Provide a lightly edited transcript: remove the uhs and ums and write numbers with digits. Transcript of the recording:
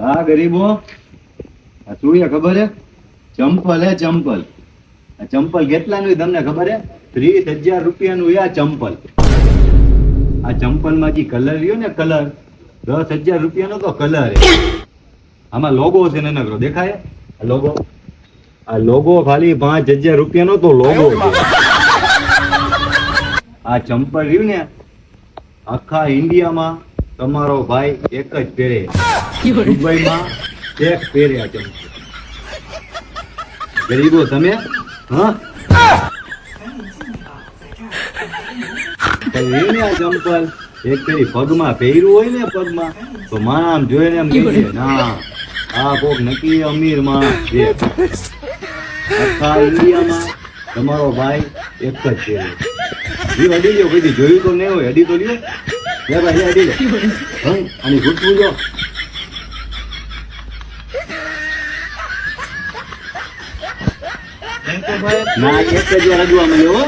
હા ગરીબો, આ શું છે ખબર હે? ચંપલ હે ચંપલ. આ ચંપલ કેટલાનું તમને ખબર હે? 30,000 રૂપિયાનું આ ચંપલ. આ ચંપલમાં જે કલર રહ્યો ને કલર, 10,000 રૂપિયાનો તો કલર હે. આમાં લોગો છે ને નકરો દેખાય? આ લોગો, આ લોગો ખાલી 5,000 રૂપિયાનો તો લોગો છે. આ ચંપલ રહ્યું ને આખા ઇન્ડિયામાં તમારો ભાઈ એક જ પહેરે. દુબઈમાં એક પહેરે આ ચંપલ. ગરીબો તમે હા રહ્યું ને આ ચંપલ એક ફેરી પગમાં પહેર્યું હોય ને પગમાં તો માણસ જોઈને એમ કહે છે ના આ કોક નક્કી અમીર માણસ છે. આખા ઇન્ડિયામાં તમારો ભાઈ એક જ પહેરે. લ્યો અડી લ્યો, કદી જોયું તો નહીં હોય, અડી તો લ્યો. લે ભાઈ અડી લે. આની ઘૂંટવું જો. ના એક જ વાર અડવા મળ્યો.